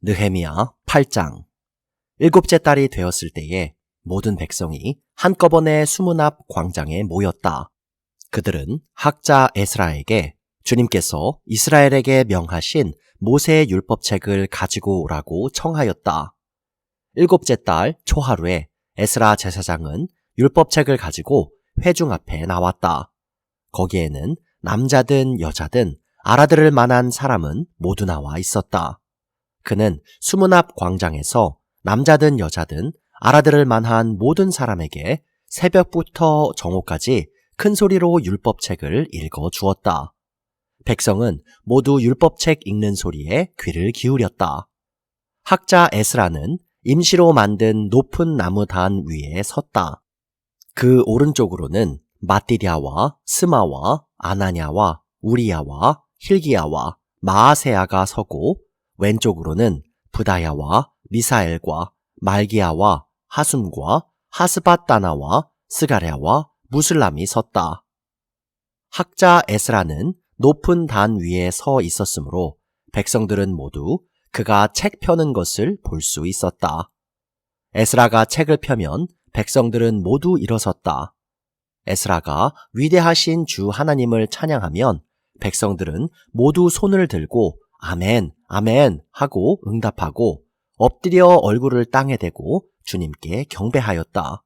느헤미야 8장. 일곱째 달이 되었을 때에 모든 백성이 한꺼번에 수문 앞 광장에 모였다. 그들은 학자 에스라에게 주님께서 이스라엘에게 명하신 모세의 율법책을 가지고 오라고 청하였다. 일곱째 달 초하루에 에스라 제사장은 율법책을 가지고 회중 앞에 나왔다. 거기에는 남자든 여자든 알아들을 만한 사람은 모두 나와 있었다. 그는 수문 앞 광장에서 남자든 여자든 알아들을 만한 모든 사람에게 새벽부터 정오까지 큰 소리로 율법책을 읽어 주었다. 백성은 모두 율법책 읽는 소리에 귀를 기울였다. 학자 에스라는 임시로 만든 높은 나무 단 위에 섰다. 그 오른쪽으로는 마띠랴와 스마와 아나냐와 우리야와 힐기야와 마아세야가 서고 왼쪽으로는 부다야와 미사엘과 말기야와 하숨과 하스밧다나와 스가랴와 무슬람이 섰다. 학자 에스라는 높은 단 위에 서 있었으므로 백성들은 모두 그가 책 펴는 것을 볼 수 있었다. 에스라가 책을 펴면 백성들은 모두 일어섰다. 에스라가 위대하신 주 하나님을 찬양하면 백성들은 모두 손을 들고 아멘, 아멘 하고 응답하고 엎드려 얼굴을 땅에 대고 주님께 경배하였다.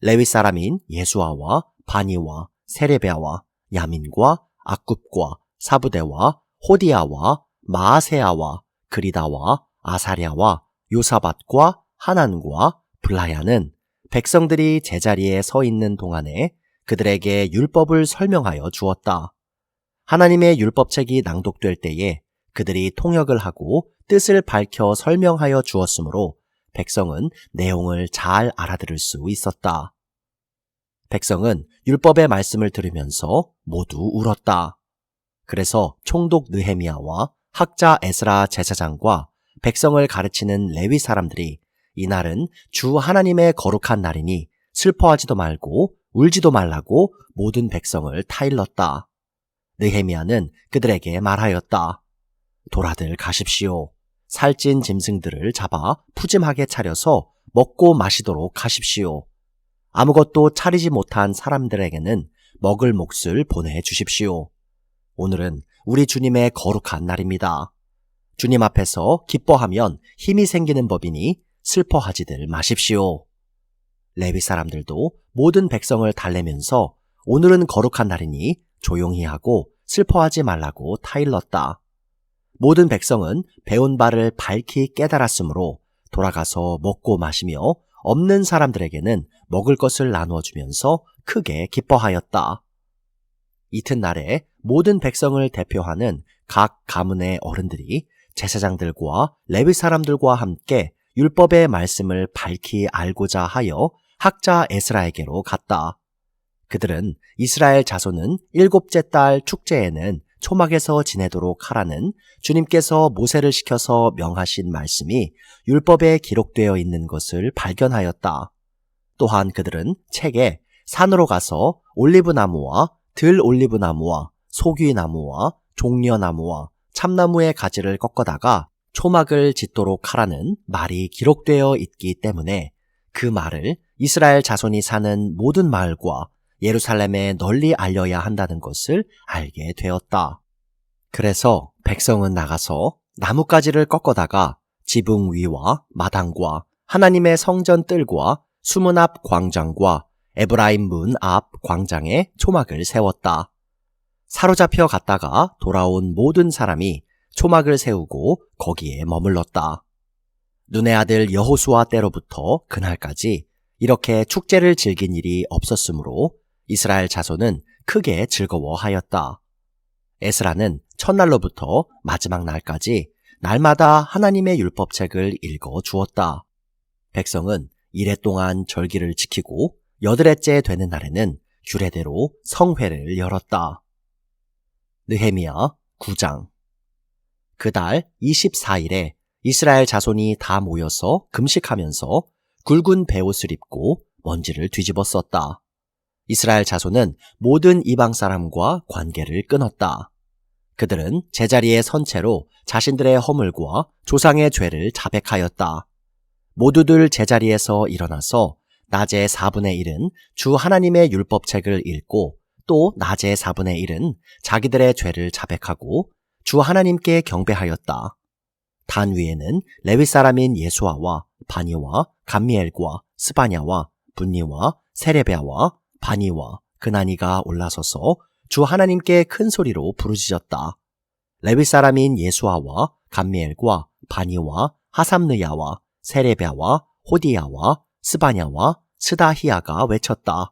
레위 사람인 예수아와 바니와 세레베아와 야민과 악굽과 사부대와 호디아와 마아세야와 그리다와 아사랴와 요사밧과 하난과 블라야는 백성들이 제자리에 서 있는 동안에 그들에게 율법을 설명하여 주었다. 하나님의 율법책이 낭독될 때에 그들이 통역을 하고 뜻을 밝혀 설명하여 주었으므로 백성은 내용을 잘 알아들을 수 있었다. 백성은 율법의 말씀을 들으면서 모두 울었다. 그래서 총독 느헤미야와 학자 에스라 제사장과 백성을 가르치는 레위 사람들이 이날은 주 하나님의 거룩한 날이니 슬퍼하지도 말고 울지도 말라고 모든 백성을 타일렀다. 느헤미야는 그들에게 말하였다. 돌아들 가십시오. 살찐 짐승들을 잡아 푸짐하게 차려서 먹고 마시도록 하십시오. 아무것도 차리지 못한 사람들에게는 먹을 몫을 보내주십시오. 오늘은 우리 주님의 거룩한 날입니다. 주님 앞에서 기뻐하면 힘이 생기는 법이니 슬퍼하지들 마십시오. 레위 사람들도 모든 백성을 달래면서 오늘은 거룩한 날이니 조용히 하고 슬퍼하지 말라고 타일렀다. 모든 백성은 배운 바를 밝히 깨달았으므로 돌아가서 먹고 마시며 없는 사람들에게는 먹을 것을 나누어 주면서 크게 기뻐하였다. 이튿날에 모든 백성을 대표하는 각 가문의 어른들이 제사장들과 레위 사람들과 함께 율법의 말씀을 밝히 알고자 하여 학자 에스라에게로 갔다. 그들은 이스라엘 자손은 일곱째 달 축제에는 초막에서 지내도록 하라는 주님께서 모세를 시켜서 명하신 말씀이 율법에 기록되어 있는 것을 발견하였다. 또한 그들은 책에 산으로 가서 올리브나무와 들올리브나무와 소귀나무와 종려나무와 참나무의 가지를 꺾어다가 초막을 짓도록 하라는 말이 기록되어 있기 때문에 그 말을 이스라엘 자손이 사는 모든 마을과 예루살렘에 널리 알려야 한다는 것을 알게 되었다. 그래서 백성은 나가서 나뭇가지를 꺾어다가 지붕 위와 마당과 하나님의 성전 뜰과 수문 앞 광장과 에브라임 문 앞 광장에 초막을 세웠다. 사로잡혀 갔다가 돌아온 모든 사람이 초막을 세우고 거기에 머물렀다. 눈의 아들 여호수아 때로부터 그날까지 이렇게 축제를 즐긴 일이 없었으므로 이스라엘 자손은 크게 즐거워하였다. 에스라는 첫날로부터 마지막 날까지 날마다 하나님의 율법책을 읽어 주었다. 백성은 이래 동안 절기를 지키고 여드레째 되는 날에는 규례대로 성회를 열었다. 느헤미야 9장. 그달 24일에 이스라엘 자손이 다 모여서 금식하면서 굵은 베옷을 입고 먼지를 뒤집어 썼다. 이스라엘 자손은 모든 이방 사람과 관계를 끊었다. 그들은 제자리에 선 채로 자신들의 허물과 조상의 죄를 자백하였다. 모두들 제자리에서 일어나서 낮의 4분의 1은 주 하나님의 율법책을 읽고 또 낮의 4분의 1은 자기들의 죄를 자백하고 주 하나님께 경배하였다. 단 위에는 레위 사람인 예수아와 바니와 감미엘과 스바냐와 분니와 세레베아와 바니와 그나니가 올라서서 주 하나님께 큰 소리로 부르짖었다. 레위 사람인 예수아와 감미엘과 바니와 하삼느야와 세레베아와 호디야와 스바냐와 스다히야가 외쳤다.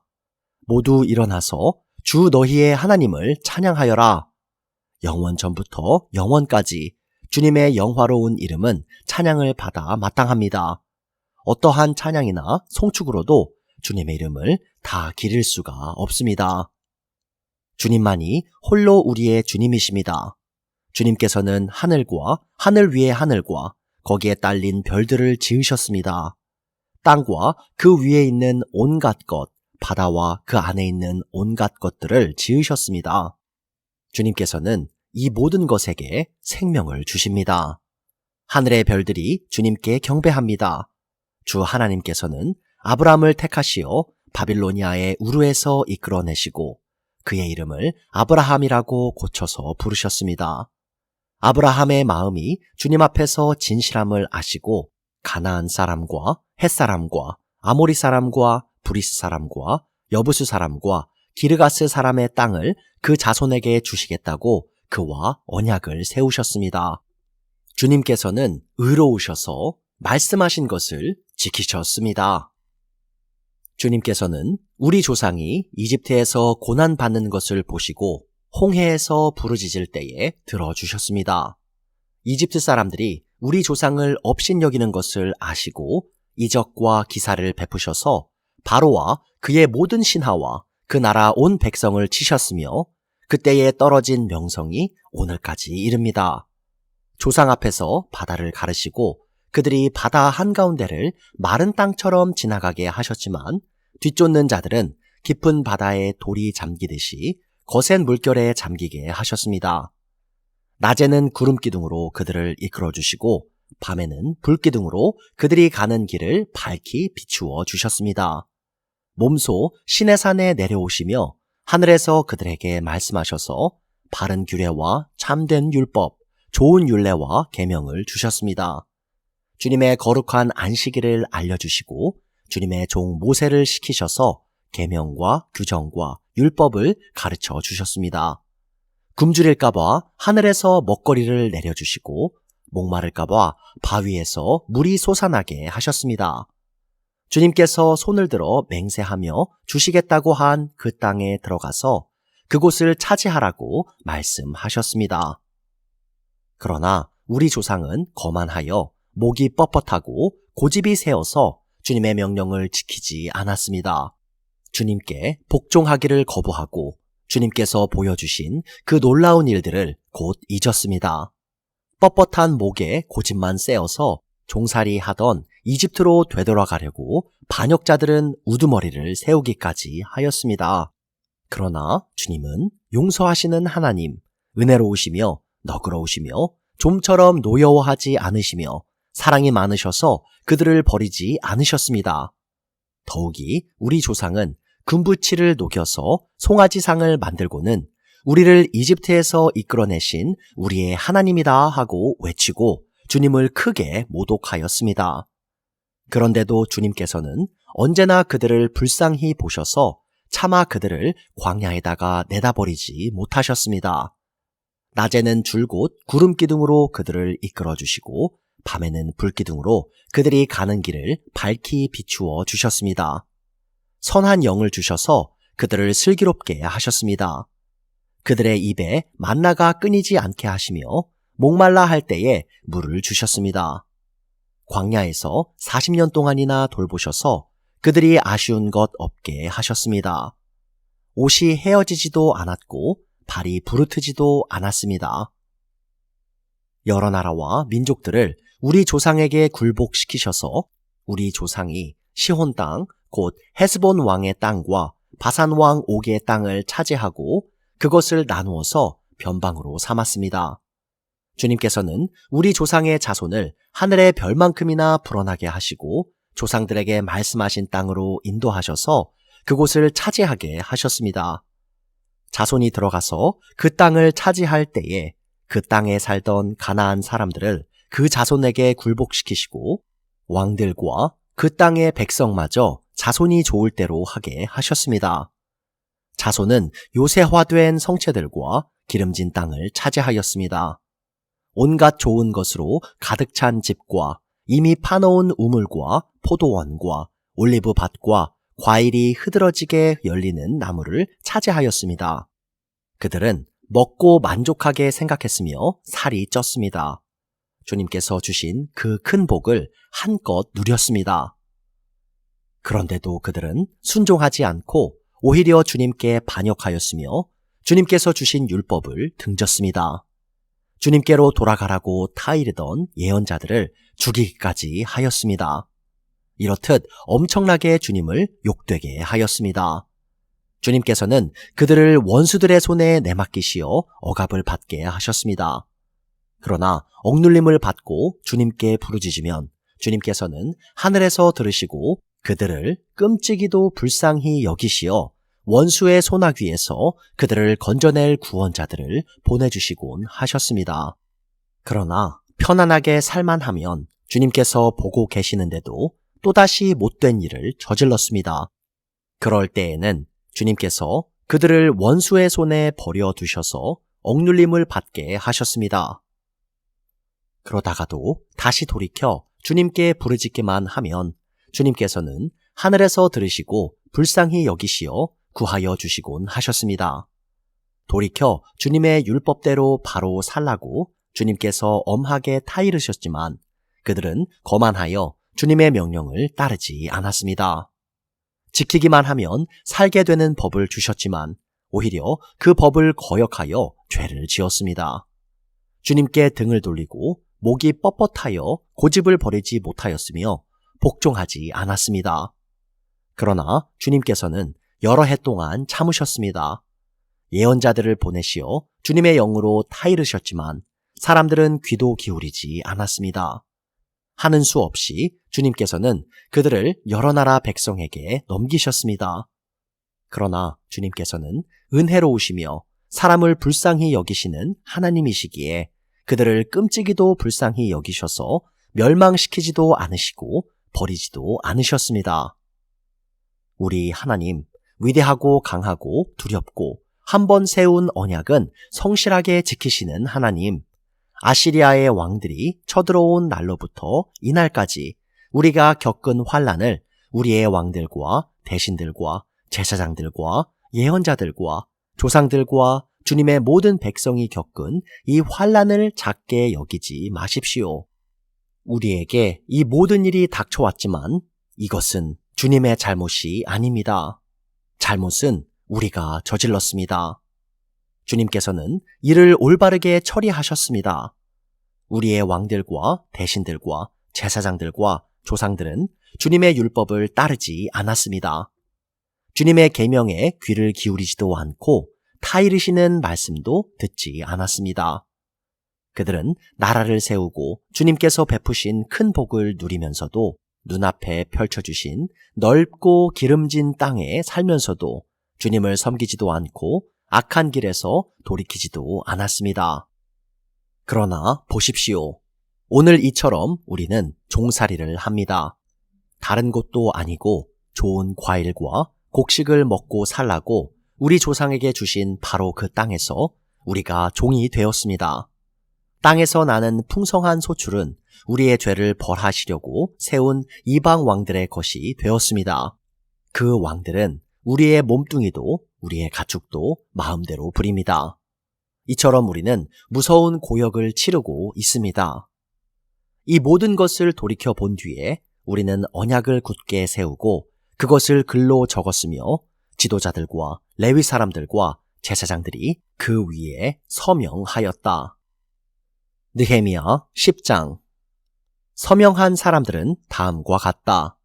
모두 일어나서 주 너희의 하나님을 찬양하여라. 영원 전부터 영원까지 주님의 영화로운 이름은 찬양을 받아 마땅합니다. 어떠한 찬양이나 송축으로도 주님의 이름을 다 기릴 수가 없습니다. 주님만이 홀로 우리의 주님이십니다. 주님께서는 하늘과 하늘 위의 하늘과 거기에 딸린 별들을 지으셨습니다. 땅과 그 위에 있는 온갖 것, 바다와 그 안에 있는 온갖 것들을 지으셨습니다. 주님께서는 이 모든 것에게 생명을 주십니다. 하늘의 별들이 주님께 경배합니다. 주 하나님께서는 아브라함을 택하시어 바빌로니아의 우르에서 이끌어내시고 그의 이름을 아브라함이라고 고쳐서 부르셨습니다. 아브라함의 마음이 주님 앞에서 진실함을 아시고 가나안 사람과 헷 사람과 아모리 사람과 브리스 사람과 여부수 사람과 기르가스 사람의 땅을 그 자손에게 주시겠다고 그와 언약을 세우셨습니다. 주님께서는 의로우셔서 말씀하신 것을 지키셨습니다. 주님께서는 우리 조상이 이집트에서 고난받는 것을 보시고 홍해에서 부르짖을 때에 들어주셨습니다. 이집트 사람들이 우리 조상을 업신여기는 것을 아시고 이적과 기사를 베푸셔서 바로와 그의 모든 신하와 그 나라 온 백성을 치셨으며 그때에 떨어진 명성이 오늘까지 이릅니다. 조상 앞에서 바다를 가르시고 그들이 바다 한가운데를 마른 땅처럼 지나가게 하셨지만 뒤쫓는 자들은 깊은 바다에 돌이 잠기듯이 거센 물결에 잠기게 하셨습니다. 낮에는 구름 기둥으로 그들을 이끌어 주시고 밤에는 불 기둥으로 그들이 가는 길을 밝히 비추어 주셨습니다. 몸소 시내산에 내려오시며 하늘에서 그들에게 말씀하셔서 바른 규례와 참된 율법, 좋은 율례와 계명을 주셨습니다. 주님의 거룩한 안식일을 알려주시고 주님의 종 모세를 시키셔서 계명과 규정과 율법을 가르쳐 주셨습니다. 굶주릴까봐 하늘에서 먹거리를 내려주시고 목마를까봐 바위에서 물이 솟아나게 하셨습니다. 주님께서 손을 들어 맹세하며 주시겠다고 한 그 땅에 들어가서 그곳을 차지하라고 말씀하셨습니다. 그러나 우리 조상은 거만하여 목이 뻣뻣하고 고집이 세어서 주님의 명령을 지키지 않았습니다. 주님께 복종하기를 거부하고 주님께서 보여주신 그 놀라운 일들을 곧 잊었습니다. 뻣뻣한 목에 고집만 세어서 종살이 하던 이집트로 되돌아가려고 반역자들은 우두머리를 세우기까지 하였습니다. 그러나 주님은 용서하시는 하나님, 은혜로우시며 너그러우시며 좀처럼 노여워하지 않으시며 사랑이 많으셔서 그들을 버리지 않으셨습니다. 더욱이 우리 조상은 금부치를 녹여서 송아지상을 만들고는 우리를 이집트에서 이끌어내신 우리의 하나님이다 하고 외치고 주님을 크게 모독하였습니다. 그런데도 주님께서는 언제나 그들을 불쌍히 보셔서 차마 그들을 광야에다가 내다버리지 못하셨습니다. 낮에는 줄곧 구름 기둥으로 그들을 이끌어 주시고 밤에는 불 기둥으로 그들이 가는 길을 밝히 비추어 주셨습니다. 선한 영을 주셔서 그들을 슬기롭게 하셨습니다. 그들의 입에 만나가 끊이지 않게 하시며 목말라 할 때에 물을 주셨습니다. 광야에서 40년 동안이나 돌보셔서 그들이 아쉬운 것 없게 하셨습니다. 옷이 헤어지지도 않았고 발이 부르트지도 않았습니다. 여러 나라와 민족들을 우리 조상에게 굴복시키셔서 우리 조상이 시혼 땅, 곧 헤스본 왕의 땅과 바산 왕 옥의 땅을 차지하고 그것을 나누어서 변방으로 삼았습니다. 주님께서는 우리 조상의 자손을 하늘의 별만큼이나 불어나게 하시고 조상들에게 말씀하신 땅으로 인도하셔서 그곳을 차지하게 하셨습니다. 자손이 들어가서 그 땅을 차지할 때에 그 땅에 살던 가나안 사람들을 그 자손에게 굴복시키시고 왕들과 그 땅의 백성마저 자손이 좋을 대로 하게 하셨습니다. 자손은 요새화된 성체들과 기름진 땅을 차지하였습니다. 온갖 좋은 것으로 가득 찬 집과 이미 파놓은 우물과 포도원과 올리브 밭과 과일이 흐드러지게 열리는 나무를 차지하였습니다. 그들은 먹고 만족하게 생각했으며 살이 쪘습니다. 주님께서 주신 그 큰 복을 한껏 누렸습니다. 그런데도 그들은 순종하지 않고 오히려 주님께 반역하였으며 주님께서 주신 율법을 등졌습니다. 주님께로 돌아가라고 타이르던 예언자들을 죽이기까지 하였습니다. 이렇듯 엄청나게 주님을 욕되게 하였습니다. 주님께서는 그들을 원수들의 손에 내맡기시어 억압을 받게 하셨습니다. 그러나 억눌림을 받고 주님께 부르짖으면 주님께서는 하늘에서 들으시고 그들을 끔찍이도 불쌍히 여기시어 원수의 소나귀에서 그들을 건져낼 구원자들을 보내주시곤 하셨습니다. 그러나 편안하게 살만하면 주님께서 보고 계시는데도 또다시 못된 일을 저질렀습니다. 그럴 때에는 주님께서 그들을 원수의 손에 버려두셔서 억눌림을 받게 하셨습니다. 그러다가도 다시 돌이켜 주님께 부르짖기만 하면 주님께서는 하늘에서 들으시고 불쌍히 여기시어 구하여 주시곤 하셨습니다. 돌이켜 주님의 율법대로 바로 살라고 주님께서 엄하게 타이르셨지만 그들은 거만하여 주님의 명령을 따르지 않았습니다. 지키기만 하면 살게 되는 법을 주셨지만 오히려 그 법을 거역하여 죄를 지었습니다. 주님께 등을 돌리고 목이 뻣뻣하여 고집을 버리지 못하였으며 복종하지 않았습니다. 그러나 주님께서는 여러 해 동안 참으셨습니다. 예언자들을 보내시어 주님의 영으로 타이르셨지만 사람들은 귀도 기울이지 않았습니다. 하는 수 없이 주님께서는 그들을 여러 나라 백성에게 넘기셨습니다. 그러나 주님께서는 은혜로우시며 사람을 불쌍히 여기시는 하나님이시기에 그들을 끔찍이도 불쌍히 여기셔서 멸망시키지도 않으시고 버리지도 않으셨습니다. 우리 하나님, 위대하고 강하고 두렵고 한 번 세운 언약은 성실하게 지키시는 하나님, 아시리아의 왕들이 쳐들어온 날로부터 이날까지 우리가 겪은 환난을 우리의 왕들과 대신들과 제사장들과 예언자들과 조상들과 주님의 모든 백성이 겪은 이 환난을 작게 여기지 마십시오. 우리에게 이 모든 일이 닥쳐왔지만 이것은 주님의 잘못이 아닙니다. 잘못은 우리가 저질렀습니다. 주님께서는 이를 올바르게 처리하셨습니다. 우리의 왕들과 대신들과 제사장들과 조상들은 주님의 율법을 따르지 않았습니다. 주님의 계명에 귀를 기울이지도 않고 타이르시는 말씀도 듣지 않았습니다. 그들은 나라를 세우고 주님께서 베푸신 큰 복을 누리면서도 눈앞에 펼쳐주신 넓고 기름진 땅에 살면서도 주님을 섬기지도 않고 악한 길에서 돌이키지도 않았습니다. 그러나 보십시오. 오늘 이처럼 우리는 종살이를 합니다. 다른 곳도 아니고 좋은 과일과 곡식을 먹고 살라고 우리 조상에게 주신 바로 그 땅에서 우리가 종이 되었습니다. 땅에서 나는 풍성한 소출은 우리의 죄를 벌하시려고 세운 이방 왕들의 것이 되었습니다. 그 왕들은 우리의 몸뚱이도 우리의 가축도 마음대로 부립니다. 이처럼 우리는 무서운 고역을 치르고 있습니다. 이 모든 것을 돌이켜 본 뒤에 우리는 언약을 굳게 세우고 그것을 글로 적었으며 지도자들과 레위 사람들과 제사장들이 그 위에 서명하였다. 느헤미야 10장. 서명한 사람들은 다음과 같다.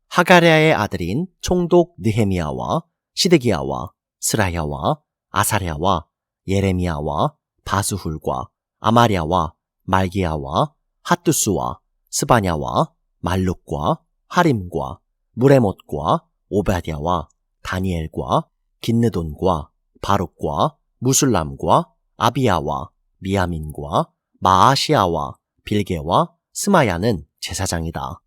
하가랴의 아들인 총독 느헤미야와 시드기야와 스라야와 아사랴와 예레미야와 바스훌과 아마랴와 말기야와 핫두스와 스바냐와 말룩과 하림과 무레못과 오바댜와 다니엘과 긴느돈과 바룩과 무술람과 아비야와 미야민과 마아시아와 빌게와 스마야는 제사장이다.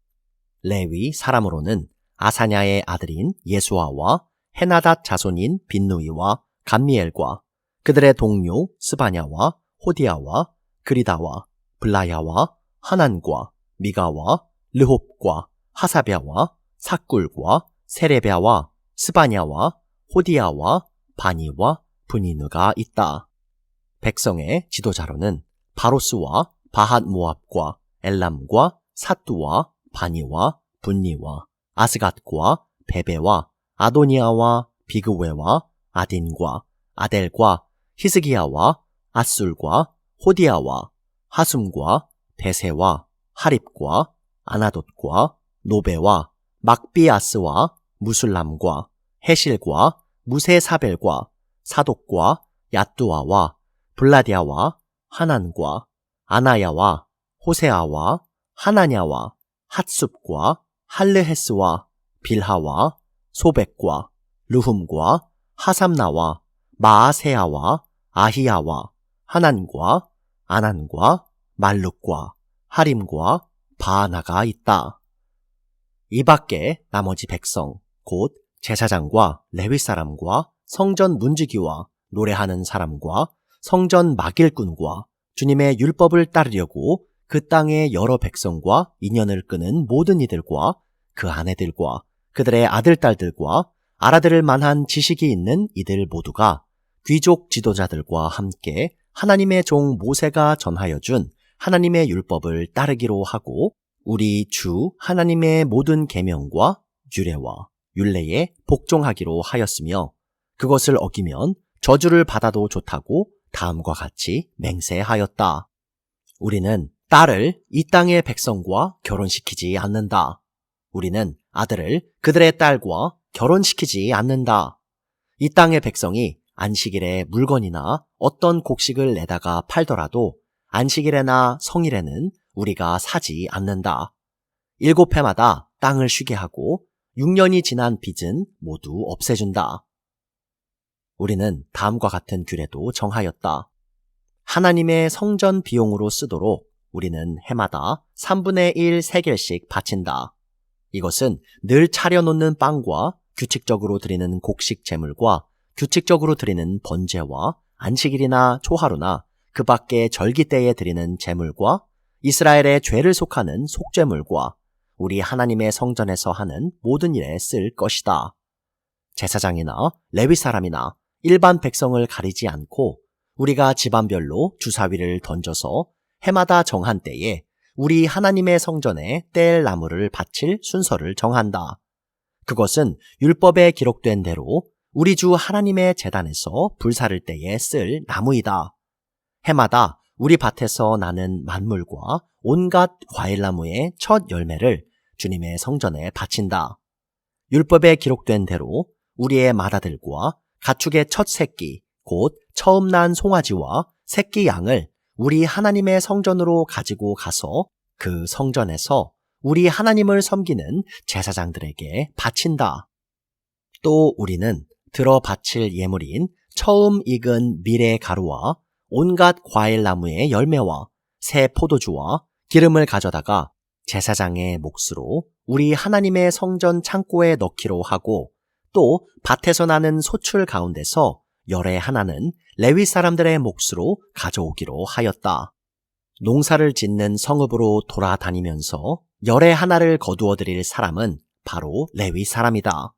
레위 사람으로는 아사냐의 아들인 예수아와 헤나닷 자손인 빈누이와 감미엘과 그들의 동료 스바냐와 호디야와 그리다와 블라야와 하난과 미가와 르홉과 하사랴와 삭굴과 세레랴와 스바냐와 호디야와 바니와 브니느가 있다. 백성의 지도자로는 바로스와 바핫 모압과 엘람과 사뚜와 바니와 분니와 아스갓과 베베와 아도니아와 비그웨와 아딘과 아델과 히스기야와 아술과 호디야와 하숨과 베세와 하립과 아나돗과 노베와 막비아스와 무술람과 헤실과 무세사벨과 사독과 야뚜아와 블라디아와 하난과 아나야와 호세아와 하나냐와 핫숲과 할르헤스와 빌하와 소백과 르훔과 하삼나와 마아세야와 아히야와 하난과 아난과 말룩과 하림과 바하나가 있다. 이 밖에 나머지 백성 곧 제사장과 레위 사람과 성전 문지기와 노래하는 사람과 성전 막일꾼과 주님의 율법을 따르려고 그 땅의 여러 백성과 인연을 끄는 모든 이들과 그 아내들과 그들의 아들, 딸들과 알아들을 만한 지식이 있는 이들 모두가 귀족 지도자들과 함께 하나님의 종 모세가 전하여 준 하나님의 율법을 따르기로 하고 우리 주 하나님의 모든 계명과 규례와 율례에 복종하기로 하였으며 그것을 어기면 저주를 받아도 좋다고 다음과 같이 맹세하였다. 우리는 딸을 이 땅의 백성과 결혼시키지 않는다. 우리는 아들을 그들의 딸과 결혼시키지 않는다. 이 땅의 백성이 안식일에 물건이나 어떤 곡식을 내다가 팔더라도 안식일에나 성일에는 우리가 사지 않는다. 7해마다 땅을 쉬게 하고 6년이 지난 빚은 모두 없애준다. 우리는 다음과 같은 규례도 정하였다. 하나님의 성전 비용으로 쓰도록 우리는 해마다 3분의 1 세겔씩 바친다. 이것은 늘 차려놓는 빵과 규칙적으로 드리는 곡식 제물과 규칙적으로 드리는 번제와 안식일이나 초하루나 그 밖에 절기 때에 드리는 제물과 이스라엘의 죄를 속하는 속죄물과 우리 하나님의 성전에서 하는 모든 일에 쓸 것이다. 제사장이나 레위 사람이나 일반 백성을 가리지 않고 우리가 집안별로 주사위를 던져서 해마다 정한 때에 우리 하나님의 성전에 뗄 나무를 바칠 순서를 정한다. 그것은 율법에 기록된 대로 우리 주 하나님의 제단에서 불사를 때에 쓸 나무이다. 해마다 우리 밭에서 나는 만물과 온갖 과일나무의 첫 열매를 주님의 성전에 바친다. 율법에 기록된 대로 우리의 맏아들과 가축의 첫 새끼, 곧 처음 난 송아지와 새끼 양을 우리 하나님의 성전으로 가지고 가서 그 성전에서 우리 하나님을 섬기는 제사장들에게 바친다. 또 우리는 들어 바칠 예물인 처음 익은 밀의 가루와 온갖 과일나무의 열매와 새 포도주와 기름을 가져다가 제사장의 몫으로 우리 하나님의 성전 창고에 넣기로 하고 또 밭에서 나는 소출 가운데서 열의 하나는 레위 사람들의 몫으로 가져오기로 하였다. 농사를 짓는 성읍으로 돌아다니면서 열의 하나를 거두어 드릴 사람은 바로 레위 사람이다.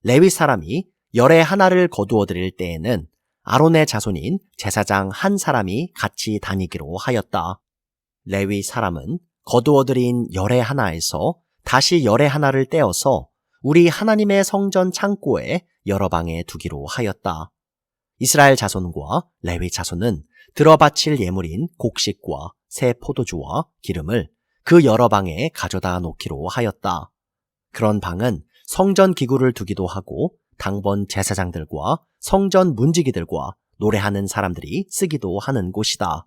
레위 사람이 열의 하나를 거두어 드릴 때에는 아론의 자손인 제사장 한 사람이 같이 다니기로 하였다. 레위 사람은 거두어 드린 열의 하나에서 다시 열의 하나를 떼어서 우리 하나님의 성전 창고에 여러 방에 두기로 하였다. 이스라엘 자손과 레위 자손은 들어 바칠 예물인 곡식과 새 포도주와 기름을 그 여러 방에 가져다 놓기로 하였다. 그런 방은 성전 기구를 두기도 하고 당번 제사장들과 성전 문지기들과 노래하는 사람들이 쓰기도 하는 곳이다.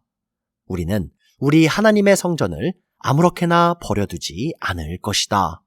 우리는 우리 하나님의 성전을 아무렇게나 버려두지 않을 것이다.